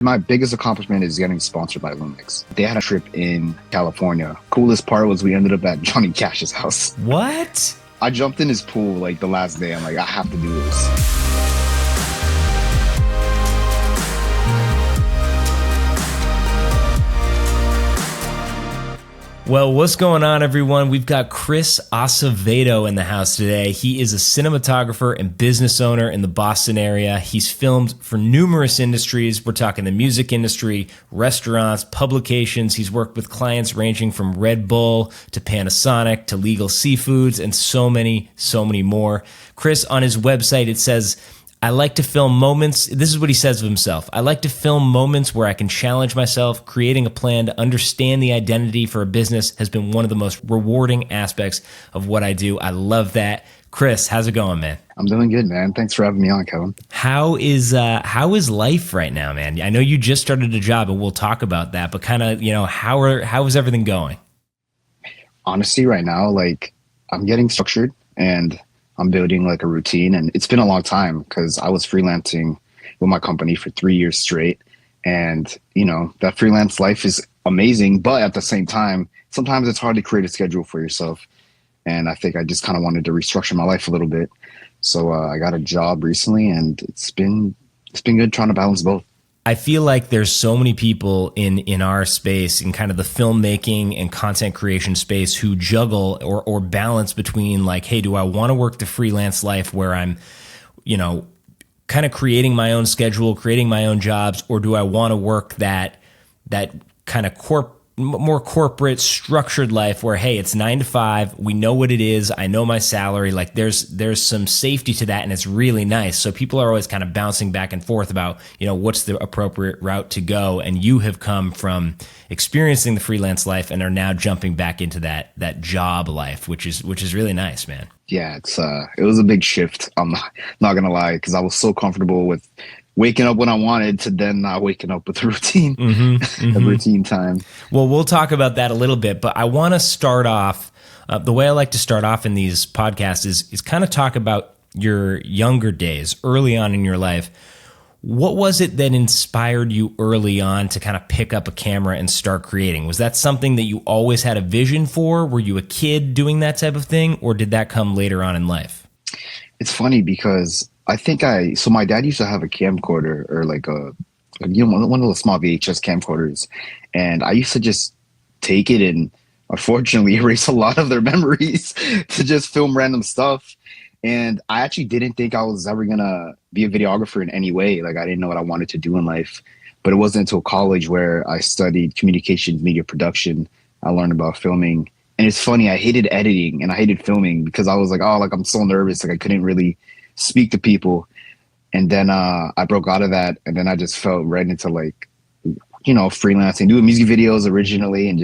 My biggest accomplishment is getting sponsored by Lumix. They had a trip in California. Coolest part was we ended up at Johnny Cash's house. What? I jumped in his pool like the last day. I'm like, I have to do this. Well, what's going on, everyone? We've got Chris Acevedo in the house today. He is a cinematographer and business owner in the Boston area. He's filmed for numerous industries. We're talking the music industry, restaurants, publications. He's worked with clients ranging from Red Bull to Panasonic to Legal Seafoods and so many more. Chris, on his website, it says, I like to film moments. This is what he says of himself. I like to film moments where I can challenge myself. Creating a plan to understand the identity for a business has been one of the most rewarding aspects of what I do. I love that. Chris, how's it going, man? I'm doing good, man. Thanks for having me on, Kellan. How is life right now, man? I know you just started a job, and we'll talk about that. But kind of, how is everything going? Honestly, right now, like I'm getting structured and I'm building like a routine, and it's been a long time because I was freelancing with my company for 3 years straight. And, that freelance life is amazing, but at the same time, sometimes it's hard to create a schedule for yourself. And I think I just kind of wanted to restructure my life a little bit. So I got a job recently, and it's been good trying to balance both. I feel like there's so many people in our space, in kind of the filmmaking and content creation space, who juggle or balance between like, hey, do I want to work the freelance life where I'm, kind of creating my own schedule, creating my own jobs, or do I want to work that kind of more corporate structured life where, hey, it's 9 to 5, we know what it is, I know my salary, like there's some safety to that, and it's really nice. So people are always kind of bouncing back and forth about, what's the appropriate route to go. And you have come from experiencing the freelance life and are now jumping back into that job life, which is really nice, man. Yeah, it was a big shift. I'm not gonna lie, because I was so comfortable with waking up when I wanted to then not waking up with a routine, a routine time. Well, we'll talk about that a little bit, but I want to start off, the way I like to start off in these podcasts is kind of talk about your younger days, early on in your life. What was it that inspired you early on to kind of pick up a camera and start creating? Was that something that you always had a vision for? Were you a kid doing that type of thing, or did that come later on in life? It's funny because I think so my dad used to have a camcorder, or like one of the small VHS camcorders. And I used to just take it and unfortunately erase a lot of their memories to just film random stuff. And I actually didn't think I was ever gonna be a videographer in any way. Like I didn't know what I wanted to do in life, but it wasn't until college where I studied communications, media production. I learned about filming. And it's funny, I hated editing and I hated filming because I was like, I'm so nervous. Like I couldn't really speak to people. And then I broke out of that, and then I just fell right into like, freelancing, doing music videos originally, and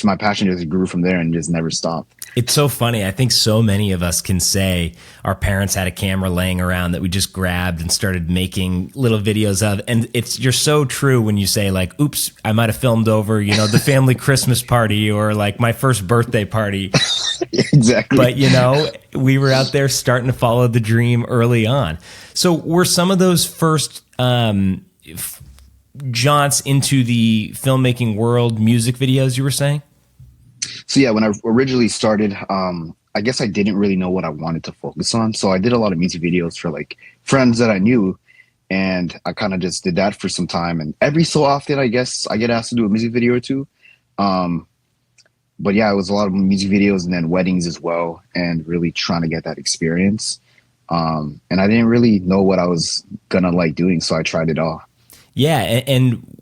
my passion just grew from there and just never stopped. It's so funny. I think so many of us can say our parents had a camera laying around that we just grabbed and started making little videos of. And you're so true when you say like, oops, I might have filmed over, the family Christmas party or like my first birthday party. Exactly. But, we were out there starting to follow the dream early on. So were some of those first jaunts into the filmmaking world music videos, you were saying? So yeah, when I originally started, I guess I didn't really know what I wanted to focus on. So I did a lot of music videos for like friends that I knew, and I kind of just did that for some time. And every so often, I guess I get asked to do a music video or two. But yeah, it was a lot of music videos and then weddings as well, and really trying to get that experience. And I didn't really know what I was gonna like doing, so I tried it all. Yeah, and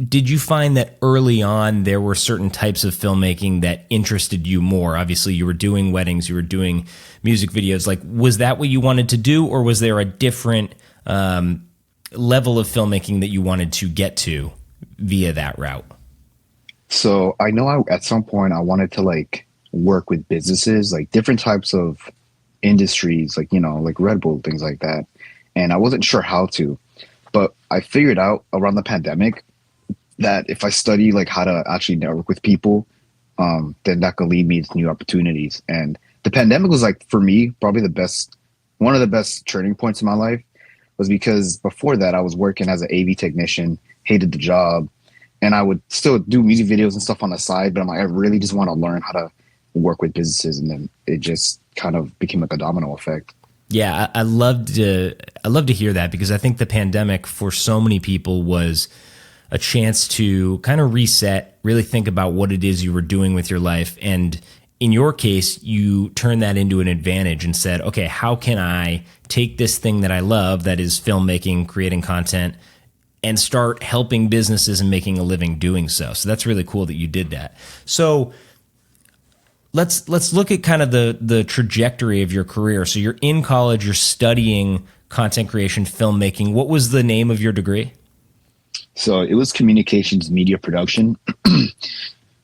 did you find that early on there were certain types of filmmaking that interested you more? Obviously, you were doing weddings, you were doing music videos. Like, was that what you wanted to do, or was there a different level of filmmaking that you wanted to get to via that route? So I know at some point I wanted to like work with businesses, like different types of industries, like, like Red Bull, things like that. And I wasn't sure how to, but I figured out around the pandemic that if I study like how to actually network with people, then that could lead me to new opportunities. And the pandemic was like, for me, probably one of the best turning points in my life, was because before that I was working as an AV technician hated the job, and I would still do music videos and stuff on the side. But I'm like, I really just want to learn how to work with businesses, and then it just kind of became like a domino effect. Yeah, I love to hear that, because I think the pandemic for so many people was a chance to kind of reset, really think about what it is you were doing with your life. And in your case, you turned that into an advantage and said, okay, how can I take this thing that I love, that is filmmaking, creating content, and start helping businesses and making a living doing so. So that's really cool that you did that. So let's look at kind of the trajectory of your career. So you're in college, you're studying content creation, filmmaking. What was the name of your degree? So it was communications media production.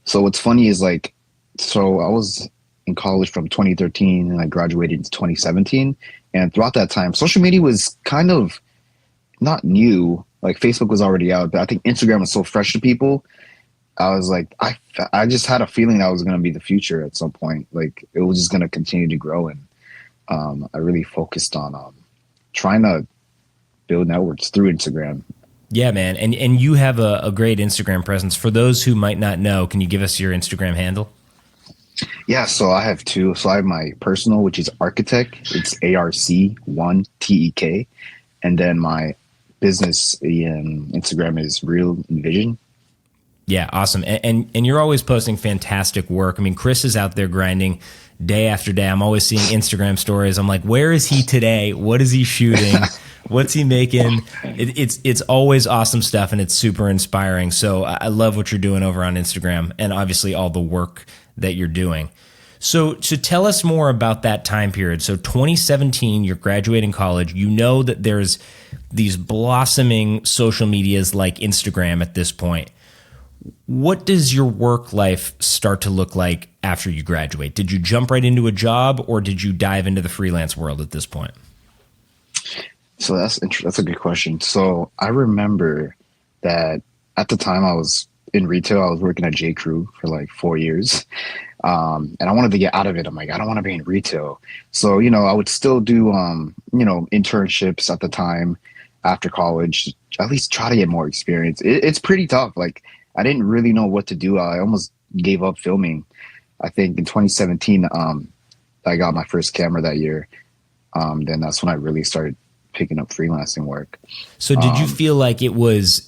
So what's funny is like, so I was in college from 2013 and I graduated in 2017. And throughout that time, social media was kind of not new. Like Facebook was already out, but I think Instagram was so fresh to people. I was like, I just had a feeling that was going to be the future at some point. Like it was just going to continue to grow. And I really focused on trying to build networks through Instagram. Yeah, man. And you have a great Instagram presence. For those who might not know, can you give us your Instagram handle? Yeah, so I have two. So I have my personal, which is Architect. It's ARC1TEK. And then my business Instagram is Real Envision. Yeah, awesome. And you're always posting fantastic work. I mean, Chris is out there grinding day after day. I'm always seeing Instagram stories. I'm like, where is he today? What is he shooting? What's he making? It's always awesome stuff, and it's super inspiring. So I love what you're doing over on Instagram, and obviously all the work that you're doing. So tell us more about that time period. So 2017, you're graduating college. You know that there's these blossoming social medias like Instagram at this point. What does your work life start to look like after you graduate? Did you jump right into a job, or did you dive into the freelance world at this point? So that's a good question. So I remember that at the time I was in retail. I was working at J. Crew for like 4 years. And I wanted to get out of it. I'm like, I don't want to be in retail. So, I would still do, internships at the time after college, at least try to get more experience. It's pretty tough. Like, I didn't really know what to do. I almost gave up filming. I think in 2017, I got my first camera that year. Then that's when I really started picking up freelancing work. So did you feel like it was,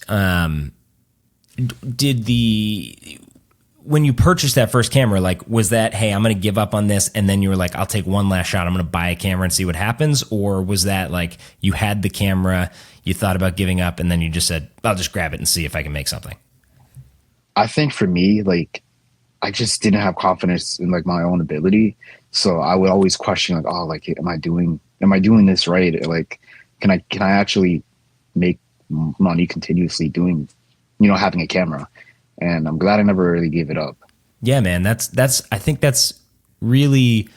when you purchased that first camera, like, was that, hey, I'm going to give up on this, and then you were like, I'll take one last shot, I'm going to buy a camera and see what happens? Or was that like, you had the camera, you thought about giving up, and then you just said, I'll just grab it and see if I can make something? I think for me, like, I just didn't have confidence in like my own ability. So I would always question like, oh, like, am I doing this right? Like, can I actually make money continuously doing, having a camera? And I'm glad I never really gave it up. Yeah, man, I think that's really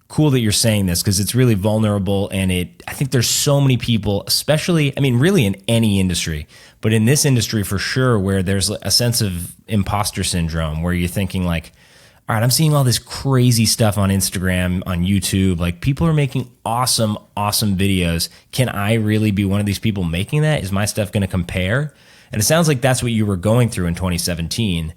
cool that you're saying this, because it's really vulnerable. And I think there's so many people, especially, I mean, really in any industry, but in this industry for sure, where there's a sense of imposter syndrome, where you're thinking like, all right, I'm seeing all this crazy stuff on Instagram, on YouTube. Like, people are making awesome, awesome videos. Can I really be one of these people making that? Is my stuff going to compare? And it sounds like that's what you were going through in 2017.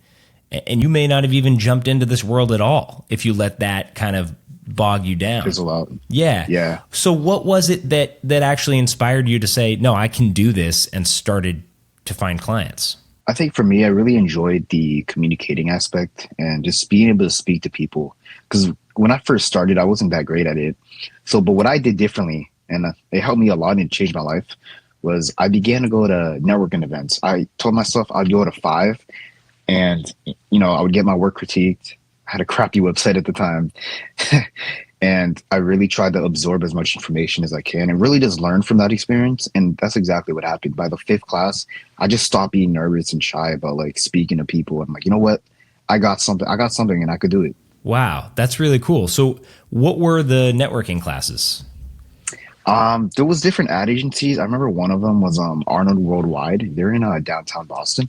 And you may not have even jumped into this world at all if you let that kind of bog you down. Fizzle out. Yeah. Yeah. So what was it that actually inspired you to say, no, I can do this, and started to find clients? I think for me, I really enjoyed the communicating aspect and just being able to speak to people. Because when I first started, I wasn't that great at it. So, but what I did differently, and it helped me a lot and it changed my life, was I began to go to networking events. I told myself I'd go to 5, and, I would get my work critiqued. I had a crappy website at the time. And I really tried to absorb as much information as I can and really just learn from that experience. And that's exactly what happened. By the 5th class, I just stopped being nervous and shy about like speaking to people. I'm like, you know what? I got something and I could do it. Wow. That's really cool. So what were the networking classes? There was different ad agencies. I remember one of them was Arnold Worldwide. They're in downtown Boston.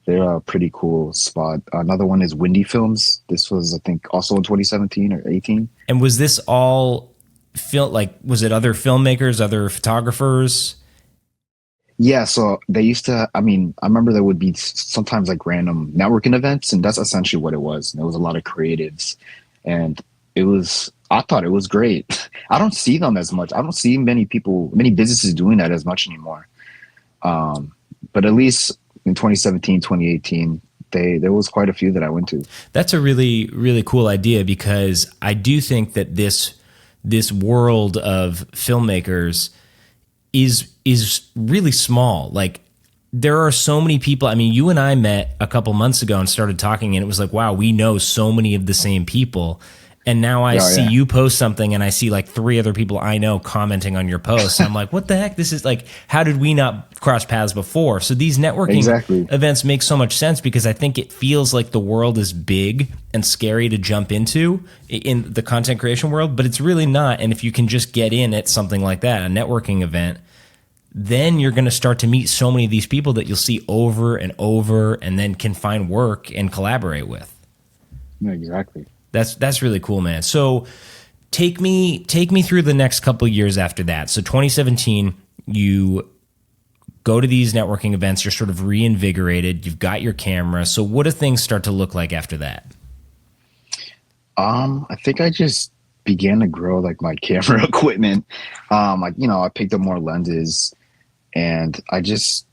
They're a pretty cool spot. Another one is Windy Films. This was, I think, also in 2017 or 18. And was this all was it other filmmakers, other photographers? Yeah, so they used to, I mean, I remember there would be sometimes like random networking events, and that's essentially what it was. There was a lot of creatives, and I thought it was great. I don't see them as much. I don't see many people, many businesses doing that as much anymore. Um, but at least in 2017, 2018, there was quite a few that I went to. That's a really, really cool idea because I do think that this world of filmmakers is really small. Like there are so many people. I mean, you and I met a couple months ago and started talking, and it was like, wow, we know so many of the same people. And now I Yeah, see yeah, you post something and I see like three other people I know commenting on your post. I'm like, what the heck? This is like, how did we not cross paths before? So these networking exactly. events make so much sense because I think it feels like the world is big and scary to jump into in the content creation world, but it's really not. And if you can just get in at something like that, a networking event, then you're going to start to meet so many of these people that you'll see over and over and then can find work and collaborate with. Yeah, exactly. That's really cool, man. So take me through the next couple of years after that. So 2017, you go to these networking events, you're sort of reinvigorated, you've got your camera. So what do things start to look like after that? I think I just began to grow like my camera equipment. Like, I picked up more lenses, and I just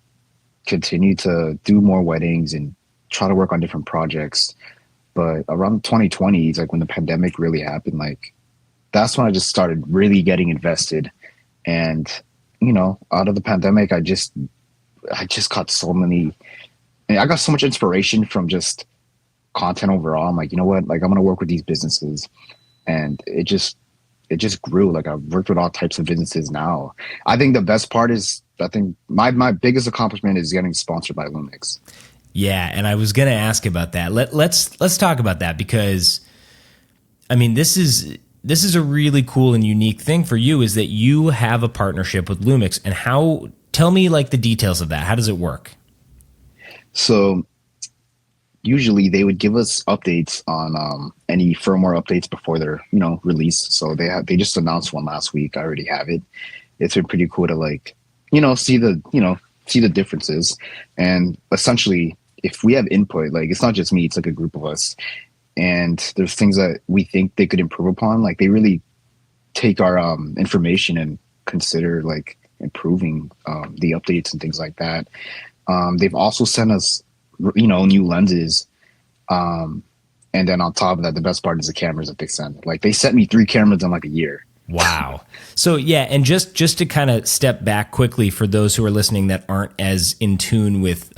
continued to do more weddings and try to work on different projects. But around 2020, it's like when the pandemic really happened, like that's when I just started really getting invested. And, out of the pandemic, I just got so many, I got so much inspiration from just content overall. I'm like, you know what? Like I'm gonna work with these businesses. And it just grew. Like I've worked with all types of businesses now. I think the best part is I think my biggest accomplishment is getting sponsored by Lumix. Yeah, and I was going to ask about that. Let's talk about that because I mean, this is a really cool and unique thing for you is that you have a partnership with Lumix, and tell me like the details of that. How does it work? So usually they would give us updates on any firmware updates before they're released. So they just announced one last week. I already have it. It's been pretty cool to like see the differences, and essentially if we have input, like it's not just me, it's like a group of us, and there's things that we think they could improve upon. Like they really take our information and consider like improving the updates and things like that. They've also sent us new lenses. And then on top of that, the best part is the cameras that they send. Like they sent me 3 cameras in like a year. Wow. So yeah, and just to kind of step back quickly for those who are listening that aren't as in tune with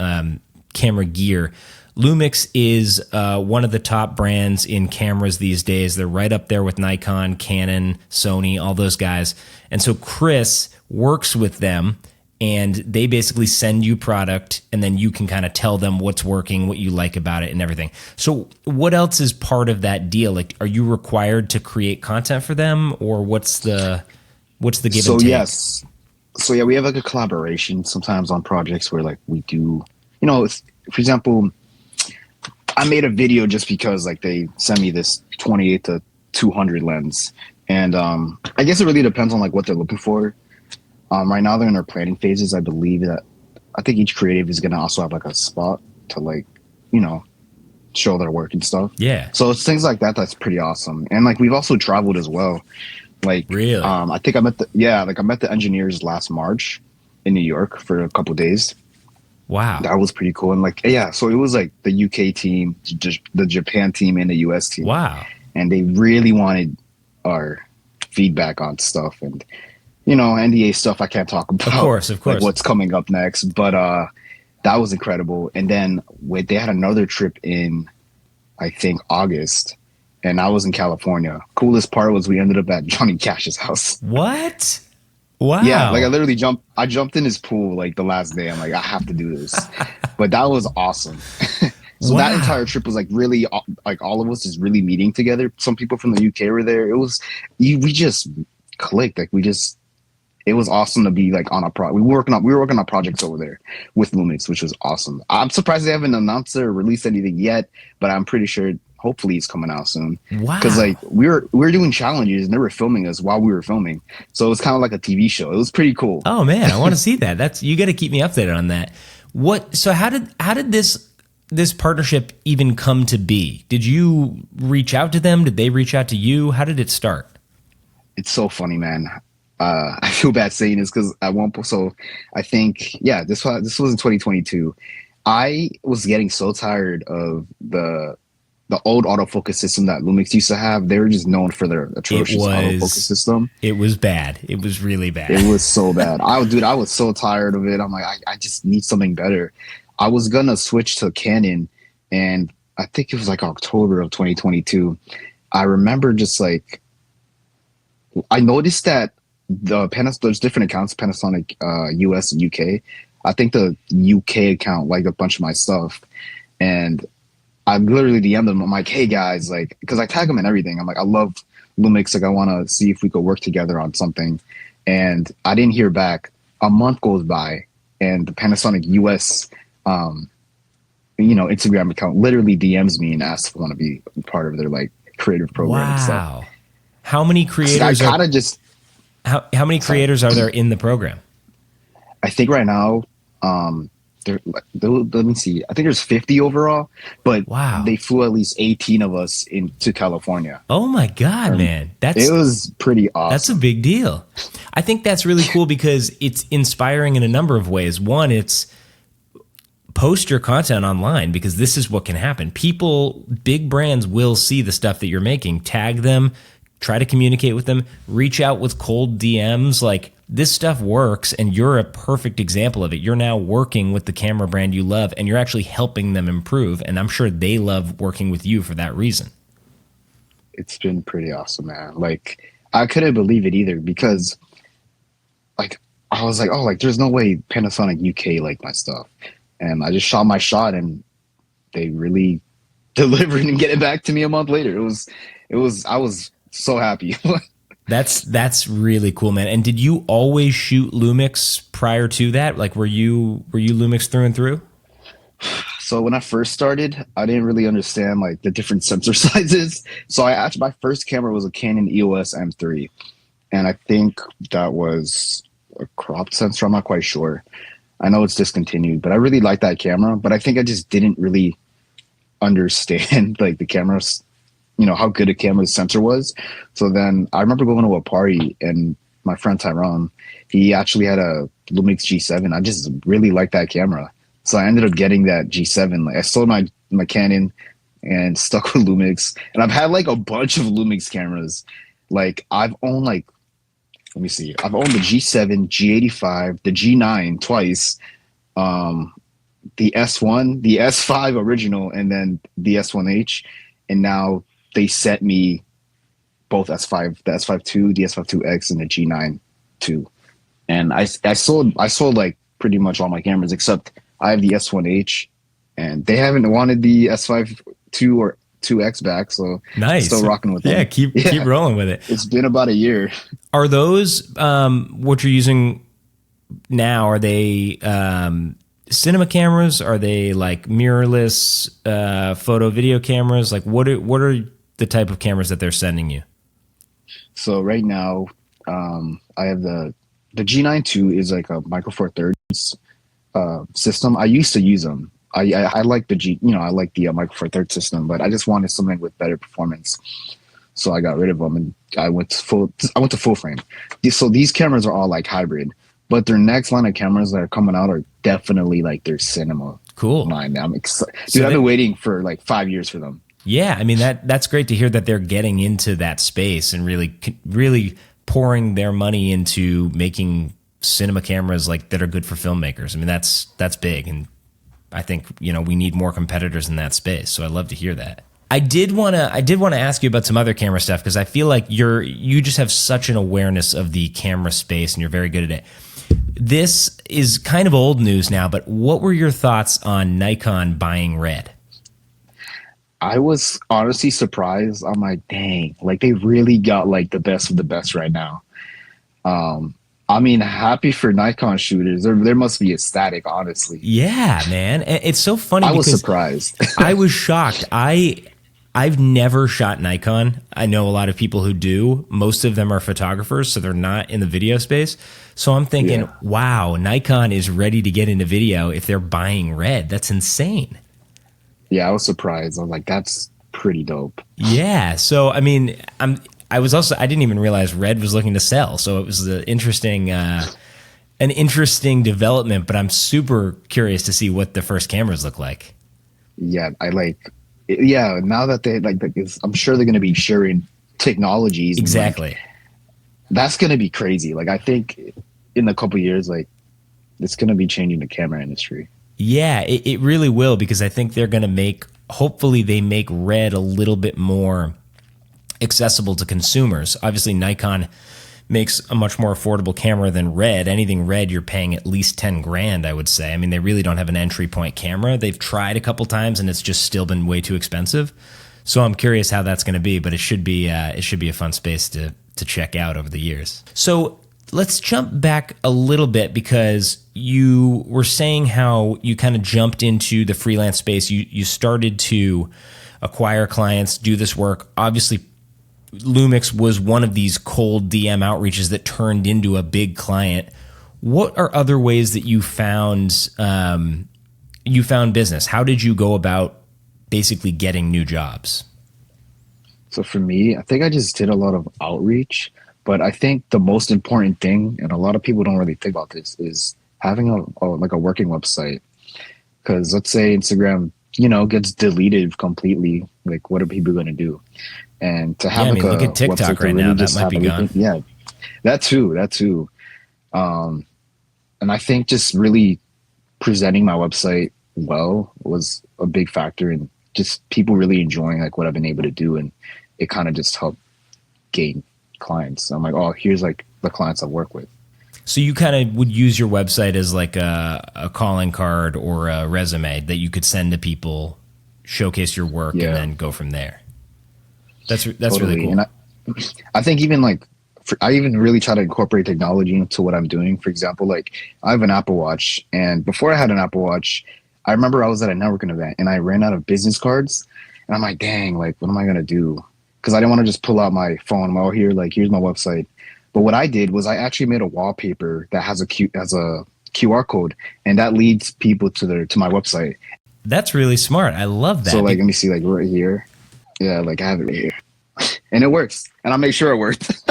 camera gear, Lumix is one of the top brands in cameras these days. They're right up there with Nikon, Canon, Sony, all those guys. And so Chris works with them, and they basically send you product, and then you can kind of tell them what's working, what you like about it, and everything. So what else is part of that deal? Like, are you required to create content for them, or what's the give and take? Yes. So yeah, we have like a collaboration sometimes on projects where like we do, for example, I made a video just because like they sent me this 28 to 200 lens, and I guess it really depends on like what they're looking for. Right now they're in their planning phases. I believe that I think each creative is going to also have like a spot to like, show their work and stuff. Yeah. So it's things like that. That's pretty awesome. And like, we've also traveled as well. Like, really? I think I met the engineers last March in New York for a couple of days. Wow. That was pretty cool. And like, yeah, so it was like the UK team, the Japan team, and the US team. Wow. And they really wanted our feedback on stuff, and NDA stuff I can't talk about. Of course. Like what's coming up next. But that was incredible. And then they had another trip in, I think, August, and I was in California. Coolest part was we ended up at Johnny Cash's house. What? Wow. Yeah, like I jumped in his pool like the last day. I'm like, I have to do this. But that was awesome. So that entire trip was like really like all of us just really meeting together. Some people from the UK were there. We just clicked. Like it was awesome to be like on a we were working on projects over there with Lumix, which was awesome. I'm surprised they haven't announced or released anything yet, but I'm pretty sure hopefully it's coming out soon. Because Wow. like we were doing challenges and they were filming us while we were filming, so it was kind of like a TV show. It was pretty cool. Oh man, I want to see that. That's you got to keep me updated on that. What? So how did this partnership even come to be? Did you reach out to them? Did they reach out to you? How did it start? It's so funny, man. I feel bad saying this because at one point, so I think, yeah, this was in 2022. I was getting so tired of the old autofocus system that Lumix used to have. They were just known for their It atrocious autofocus was system. it was bad. It was really It bad. was so bad. I was so tired of it. I'm like, I just need something better. I was gonna switch to Canon, and I think it was like October of 2022. I remember just like I noticed that there's different accounts, Panasonic, US and UK. I think the UK account liked a bunch of my stuff, and I literally DM'd them. I'm like, hey guys, like, because I tag them and everything. I'm like, I love Lumix. Like, I want to see if we could work together on something. And I didn't hear back. A month goes by, and the Panasonic US, Instagram account literally DMs me and asks if I want to be part of their like creative program and stuff. Wow. How many So I creators are kind of just, how many sorry. creators are there in the program? I think right now, let me see. I think there's 50 overall, but Wow. they flew at least 18 of us into California. Oh my God, man. It was pretty That's a awesome. big deal. I think that's really cool because it's inspiring in a number of ways. One, it's post your content online because this is what can happen. People, big brands will see the stuff that you're making, tag them, try to communicate with them, reach out with cold DMs. Like this stuff works, and you're a perfect example of it. You're now working with the camera brand you love, and you're actually helping them improve. And I'm sure they love working with you for that reason. It's been pretty awesome, man. Like I couldn't believe it either because like I was like, oh, like there's no way Panasonic UK like my stuff, and I just shot my shot, and they really delivered and get it back to me a month later. It was I was so happy. That's really cool, man. And did you always shoot Lumix prior to that? Like, were you Lumix through and through? So when I first started, I didn't really understand like the different sensor sizes. So I actually my first camera was a Canon EOS M3, and I think that was a cropped sensor. I'm not quite sure. I know it's discontinued, but I really like that camera. But I think I just didn't really understand like the cameras, how good a camera's sensor was. So then I remember going to a party and my friend Tyrone, he actually had a Lumix G7. I just really liked that camera. So I ended up getting that G7. Like I sold my Canon and stuck with Lumix. And I've had like a bunch of Lumix cameras. Like I've owned like, let me see. I've owned the G7, G85, the G9 twice, the S1, the S5 original, and then the S1H. And now they sent me both S5, the S5 II, the S5 IIX, and the G9 II. And I sold like pretty much all my cameras except I have the S1H, and they haven't wanted the S5 II or 2X back, so Nice. still rocking with them. Yeah, keep rolling with it. It's been about a year. Are those what you're using now? Are they cinema cameras? Are they like mirrorless photo video cameras? Like what are the type of cameras that they're sending you? So right now, I have the G9 II is like a Micro Four Thirds system. I used to use them. I like the I like the Micro Four Thirds system, but I just wanted something with better performance. So I got rid of them and I went to full frame. So these cameras are all like hybrid, but their next line of cameras that are coming out are definitely like their cinema Cool. line. I'm excited. Dude, So I've been waiting for like 5 years for them. Yeah, I mean that's great to hear that they're getting into that space and really pouring their money into making cinema cameras like that are good for filmmakers. I mean that's big, and I think we need more competitors in that space. So I'd love to hear that. I did want to ask you about some other camera stuff because I feel like you just have such an awareness of the camera space and you're very good at it. This is kind of old news now, but what were your thoughts on Nikon buying Red? I was honestly surprised. I'm like, dang, like they really got like the best of the best right now. I mean, happy for Nikon shooters. There must be ecstatic, honestly. Yeah, man. It's so funny I was because surprised. I was shocked. I've never shot Nikon. I know a lot of people who do. Most of them are photographers, so they're not in the video space. So I'm thinking, Yeah. wow, Nikon is ready to get into video if they're buying Red. That's insane. Yeah, I was surprised. I was like, that's pretty dope. Yeah. So I mean, I didn't even realize Red was looking to sell. So it was an interesting development. But I'm super curious to see what the first cameras look like. Yeah, I like. Yeah, now that they like I'm sure they're going to be sharing technologies. And, Exactly. like, that's going to be crazy. Like, I think in a couple years, like, it's going to be changing the camera industry. Yeah, it really will, because I think they're going to hopefully they make Red a little bit more accessible to consumers. Obviously, Nikon makes a much more affordable camera than Red. Anything Red, you're paying at least 10 grand, I would say. I mean, they really don't have an entry point camera. They've tried a couple times and it's just still been way too expensive. So I'm curious how that's going to be, but it should be a fun space to check out over the years. So let's jump back a little bit, because you were saying how you kind of jumped into the freelance space. You started to acquire clients, do this work. Obviously, Lumix was one of these cold DM outreaches that turned into a big client. What are other ways that you found business? How did you go about basically getting new jobs? So for me, I think I just did a lot of outreach. But I think the most important thing, and a lot of people don't really think about this, is having a working website. Because let's say Instagram, gets deleted completely. Like, what are people going to do? And to have look at TikTok right now. That might be gone. Yeah, that too. And I think just really presenting my website well was a big factor in just people really enjoying like what I've been able to do, and it kind of just helped gain clients. So I'm like, oh, here's like the clients I work with. So you kind of would use your website as like a calling card or a resume that you could send to people, showcase your work, and then go from there. That's totally. Really cool. And I think even like I even really try to incorporate technology into what I'm doing. For example, like I have an Apple Watch, and before I had an Apple Watch, I remember I was at a networking event and I ran out of business cards, and I'm like, dang, like what am I gonna do? Because I didn't want to just pull out my phone. Well, here's my website. But what I did was I actually made a wallpaper that has a QR code, and that leads people to my website. That's really smart. I love that. So like, let me see, like right here. Yeah, like I have it right here, and it works. And I'll make sure it works.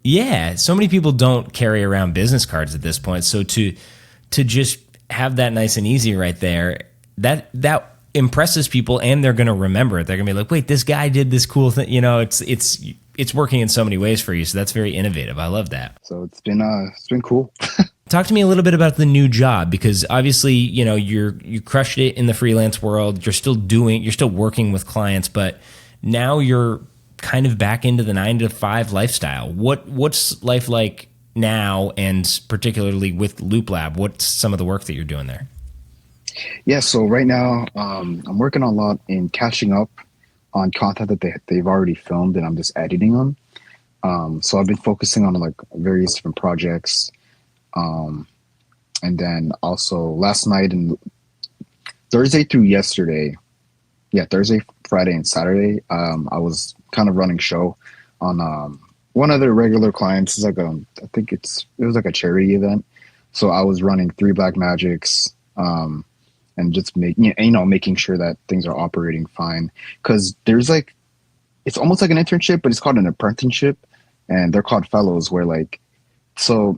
Yeah, so many people don't carry around business cards at this point. So to just have that nice and easy right there, that impresses people, and they're going to remember it. They're going to be like, wait, this guy did this cool thing. It's working in so many ways for you. So that's very innovative. I love that. So it's been cool. Talk to me a little bit about the new job, because obviously, you crushed it in the freelance world. You're still working with clients, but now you're kind of back into the 9-to-5 lifestyle. What's life like now, and particularly with Loop Lab? What's some of the work that you're doing there? Yeah, so right now I'm working a lot in catching up on content that they've already filmed, and I'm just editing them. So I've been focusing on like various different projects, and then also last night and Thursday through yesterday, Thursday, Friday, and Saturday, I was kind of running show on one of their regular clients. Is like I think it was like a charity event, so I was running 3 Black Magics. And just making sure that things are operating fine. Because there's like, it's almost like an internship, but it's called an apprenticeship, and they're called fellows. Where like, so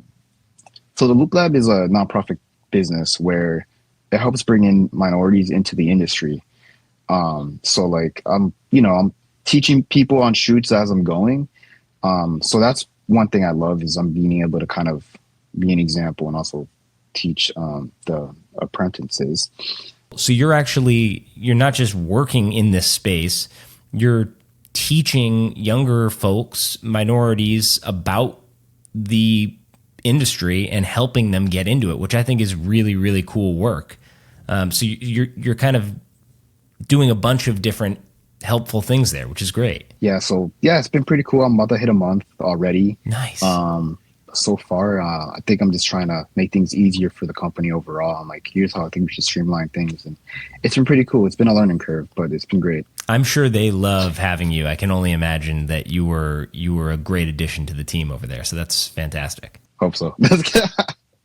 the Loop Lab is a nonprofit business where it helps bring in minorities into the industry. So like I'm teaching people on shoots as I'm going. So that's one thing I love, is I'm being able to kind of be an example and also teach the apprentices. So you're not just working in this space, you're teaching younger folks, minorities, about the industry and helping them get into it, which I think is really, really cool work. So you're kind of doing a bunch of different helpful things there, which is great. Yeah, so it's been pretty cool. I'm about to hit a month already. Nice. So far, I think I'm just trying to make things easier for the company overall. I'm like, here's how I think we should streamline things, and it's been pretty cool. It's been a learning curve, but it's been great. I'm sure they love having you. I can only imagine that you were a great addition to the team over there. So that's fantastic. Hope so.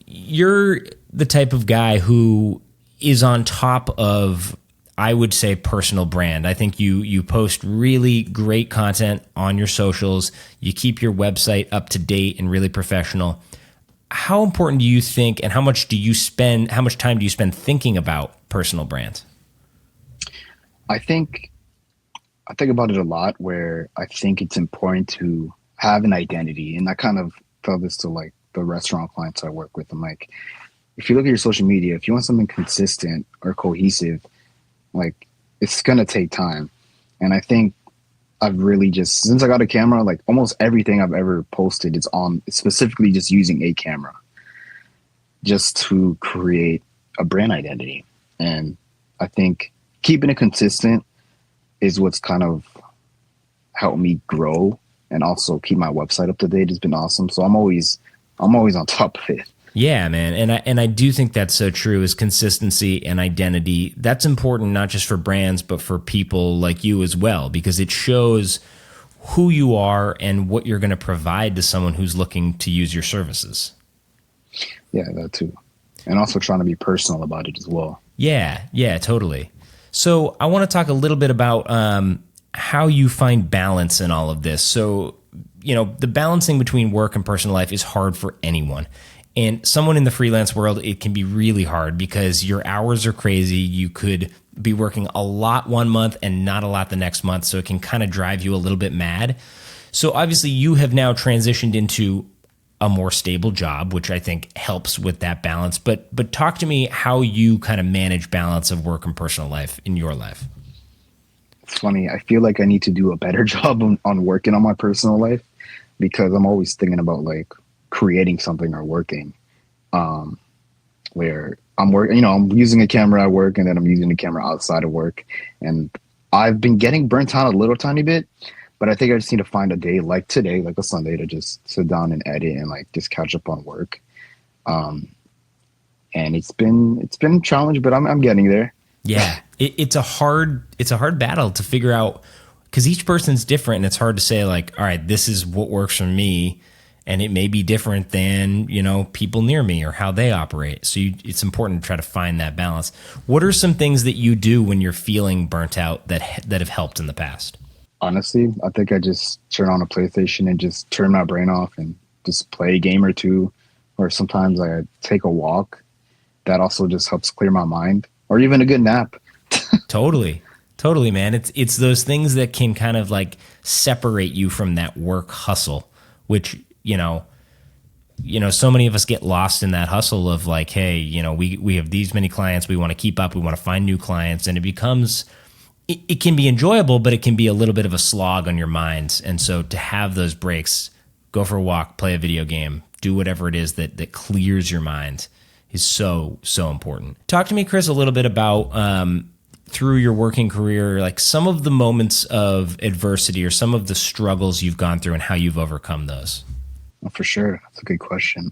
You're the type of guy who is on top of, I would say, personal brand. I think you post really great content on your socials. You keep your website up to date and really professional. How important do you think, and how much time do you spend thinking about personal brands? I think about it a lot, where I think it's important to have an identity. And I kind of tell this to like the restaurant clients I work with. I'm like, if you look at your social media, if you want something consistent or cohesive, like it's going to take time. And I think I've really just, since I got a camera, like almost everything I've ever posted is on specifically just using a camera just to create a brand identity. And I think keeping it consistent is what's kind of helped me grow, and also keep my website up to date has been awesome. So I'm always on top of it. Yeah, man. And I do think that's so true, is consistency and identity. That's important, not just for brands, but for people like you as well, because it shows who you are and what you're going to provide to someone who's looking to use your services. Yeah, that too. And also trying to be personal about it as well. Yeah, totally. So I want to talk a little bit about how you find balance in all of this. So, the balancing between work and personal life is hard for anyone. And someone in the freelance world, it can be really hard because your hours are crazy. You could be working a lot one month and not a lot the next month. So it can kind of drive you a little bit mad. So obviously you have now transitioned into a more stable job, which I think helps with that balance. But talk to me how you kind of manage balance of work and personal life in your life. It's funny. I feel like I need to do a better job on working on my personal life, because I'm always thinking about like creating something or working, where I'm working, I'm using a camera at work, and then I'm using the camera outside of work. And I've been getting burnt out a little tiny bit, but I think I just need to find a day like today, like a Sunday, to just sit down and edit and like just catch up on work. And it's been a challenge, but I'm getting there. Yeah. It's a hard battle to figure out, because each person's different, and it's hard to say like, all right, this is what works for me, and it may be different than, people near me or how they operate. So it's important to try to find that balance. What are some things that you do when you're feeling burnt out that have helped in the past? Honestly, I think I just turn on a PlayStation and just turn my brain off and just play a game or two, or sometimes I take a walk. That also just helps clear my mind, or even a good nap. Totally, man. It's those things that can kind of like separate you from that work hustle, which, so many of us get lost in that hustle of like, hey, we have these many clients, we want to keep up, we want to find new clients, and it can be enjoyable, but it can be a little bit of a slog on your mind. And so to have those breaks, go for a walk, play a video game, do whatever it is that clears your mind is so, so important. Talk to me, Chris, a little bit about through your working career, like some of the moments of adversity or some of the struggles you've gone through and how you've overcome those. For sure. That's a good question.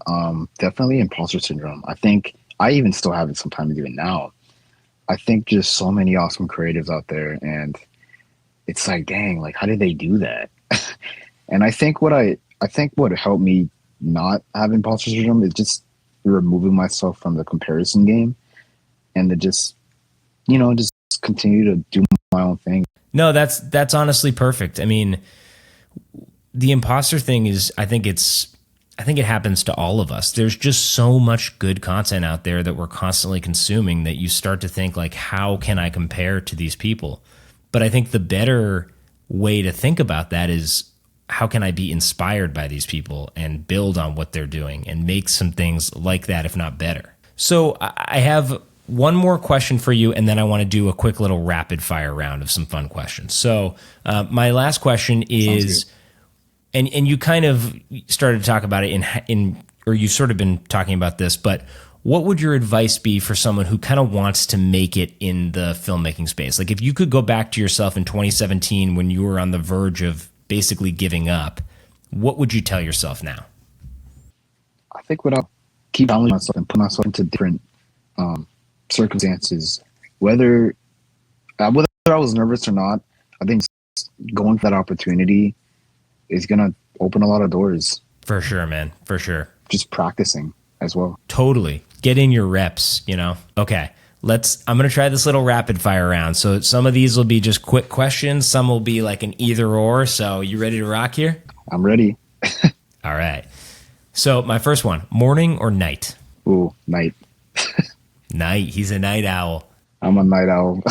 Definitely imposter syndrome. I think I even still have it sometimes even now. I think just so many awesome creatives out there, and it's like, dang, like how did they do that? And I think what helped me not have imposter syndrome is just removing myself from the comparison game, and to just continue to do my own thing. No, that's honestly perfect. I mean, the imposter thing is, I think it happens to all of us. There's just so much good content out there that we're constantly consuming that you start to think like, how can I compare to these people? But I think the better way to think about that is, how can I be inspired by these people and build on what they're doing and make some things like that, if not better? So I have one more question for you, and then I want to do a quick little rapid fire round of some fun questions. So my last question is, and you kind of started to talk about it or you've sort of been talking about this, but what would your advice be for someone who kind of wants to make it in the filmmaking space? Like if you could go back to yourself in 2017 when you were on the verge of basically giving up, what would you tell yourself now? I think what I'll keep challenging myself and put myself into different circumstances, whether I was nervous or not. I think going for that opportunity is gonna open a lot of doors. For sure, man. For sure. Just practicing as well. Totally. Get in your reps, you know? Okay. I'm going to try this little rapid fire round. So some of these will be just quick questions. Some will be like an either or. So you ready to rock here? I'm ready. All right. So my first one, morning or night? Ooh, night. Night. He's a night owl. I'm a night owl.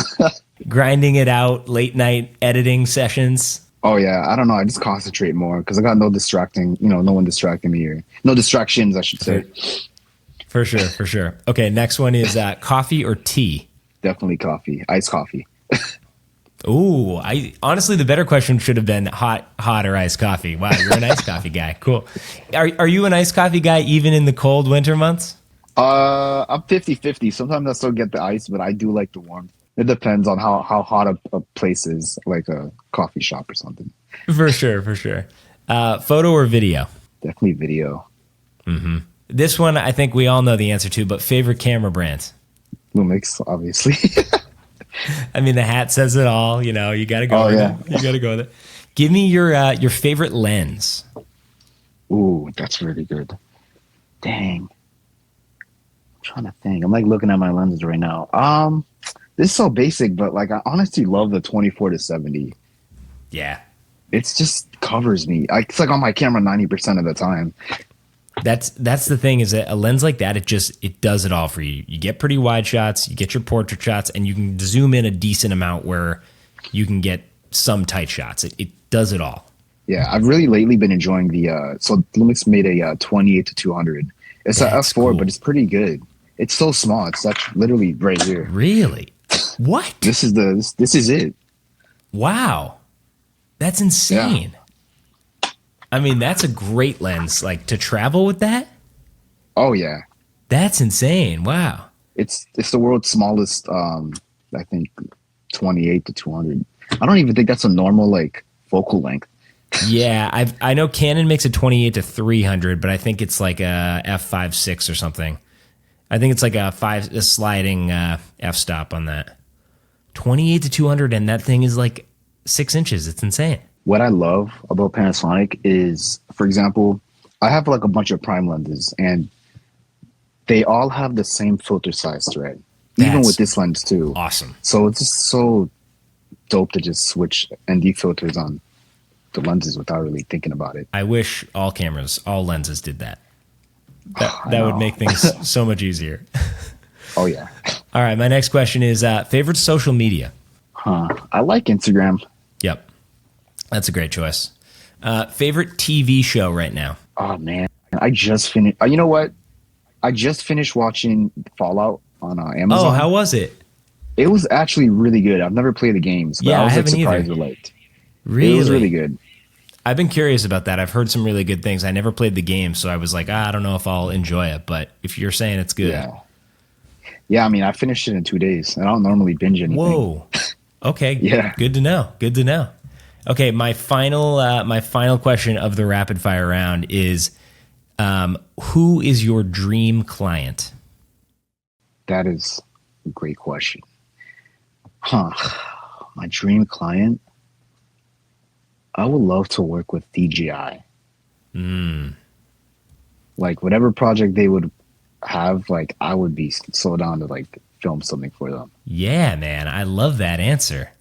Grinding it out, late night editing sessions. Oh yeah, I don't know. I just concentrate more because I got no one distracting me, or no distractions, I should say. For sure, for sure. Okay, next one is coffee or tea? Definitely coffee. Iced coffee. Ooh, honestly, the better question should have been hot or iced coffee. Wow, you're an iced coffee guy. Cool. Are you an iced coffee guy even in the cold winter months? I'm 50-50. Sometimes I still get the ice, but I do like the warmth. It depends on how hot a place is, like a coffee shop or something. For sure, for sure. Photo or video? Definitely video. Mm-hmm. This one I think we all know the answer to, but favorite camera brand? Lumix, obviously. I mean, the hat says it all. You know, you got to go. Oh, with yeah. it. You got to go with it. Give me your favorite lens. Ooh, that's really good. Dang. I'm trying to think. I'm like looking at my lenses right now. This is so basic, but like I honestly love the 24-70. Yeah. It's just covers me. It's like on my camera 90% of the time. That's the thing, is that a lens like that, it does it all for you. You get pretty wide shots, you get your portrait shots, and you can zoom in a decent amount where you can get some tight shots. It does it all. Yeah, I've really lately been enjoying so Lumix made a 28-200. It's a f4, cool. but it's pretty good. It's so small. It's actually literally right here. Really? What? This is it. Wow. That's insane. Yeah. I mean, that's a great lens. Like, to travel with that? Oh yeah. That's insane. Wow. It's the world's smallest, I think 28-200. I don't even think that's a normal like focal length. Yeah, I know Canon makes a 28-300, but I think it's like a f5.6 or something. I think it's like a sliding f-stop on that. 28-200, and that thing is like 6 inches. It's insane. What I love about Panasonic is, for example, I have like a bunch of prime lenses, and they all have the same filter size thread, even with this lens too. Awesome. So it's just so dope to just switch ND filters on the lenses without really thinking about it. I wish all lenses did that. That would make things so much easier. Oh yeah. All right, my next question is favorite social media? I like Instagram. Yep. That's a great choice. Favorite TV show right now? Oh man, I just finished. You know what? I just finished watching Fallout on Amazon. Oh, how was it? It was actually really good. I've never played the games, but I was like surprised with it. Really? It was really good. I've been curious about that. I've heard some really good things. I never played the game, so I was like, I don't know if I'll enjoy it. But if you're saying it's good. Yeah, I mean, I finished it in 2 days. I don't normally binge anything. Whoa. Okay. Yeah. Good to know. Good to know. Okay, my final question of the rapid fire round is, who is your dream client? That is a great question. My dream client? I would love to work with DJI. Like whatever project they would have, like I would be so down to like film something for them. Yeah, man. I love that answer.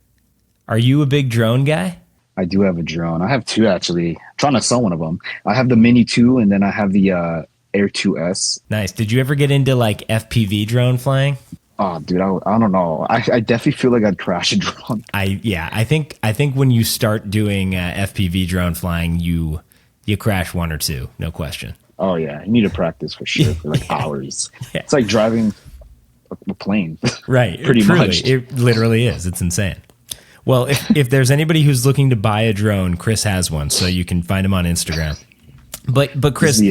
Are you a big drone guy? I do have a drone. I have two actually. I'm trying to sell one of them. I have the Mini 2 and then I have the Air 2S. Nice. Did you ever get into like FPV drone flying? Oh, dude, I don't know. I definitely feel like I'd crash a drone. I think when you start doing FPV drone flying, you crash one or two, no question. Oh yeah, you need to practice for sure for like hours. Yeah. It's like driving a plane, right? Pretty much. It literally is. It's insane. Well, if there's anybody who's looking to buy a drone, Chris has one, so you can find him on Instagram. But Chris,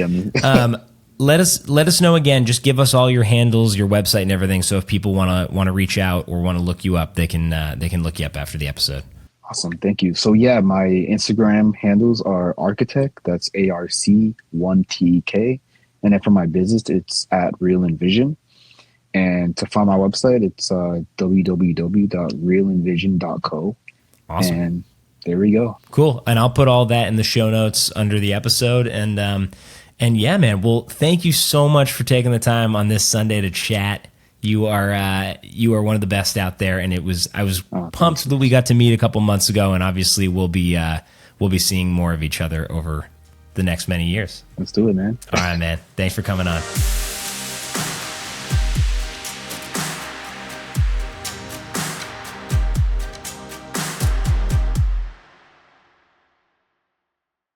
let us know again. Just give us all your handles, your website, and everything. So if people want to reach out or want to look you up, they can look you up after the episode. Awesome, thank you. So yeah, my Instagram handles are Architect. That's ARC1TK, And then for my business, it's at Real Envision. And to find my website, it's www.realenvision.co. Awesome. And there we go. Cool. And I'll put all that in the show notes under the episode. And yeah, man. Well, thank you so much for taking the time on this Sunday to chat. You are one of the best out there, and I was pumped that we got to meet a couple months ago, and obviously we'll be seeing more of each other over the next many years. Let's do it, man. All right, man. Thanks for coming on.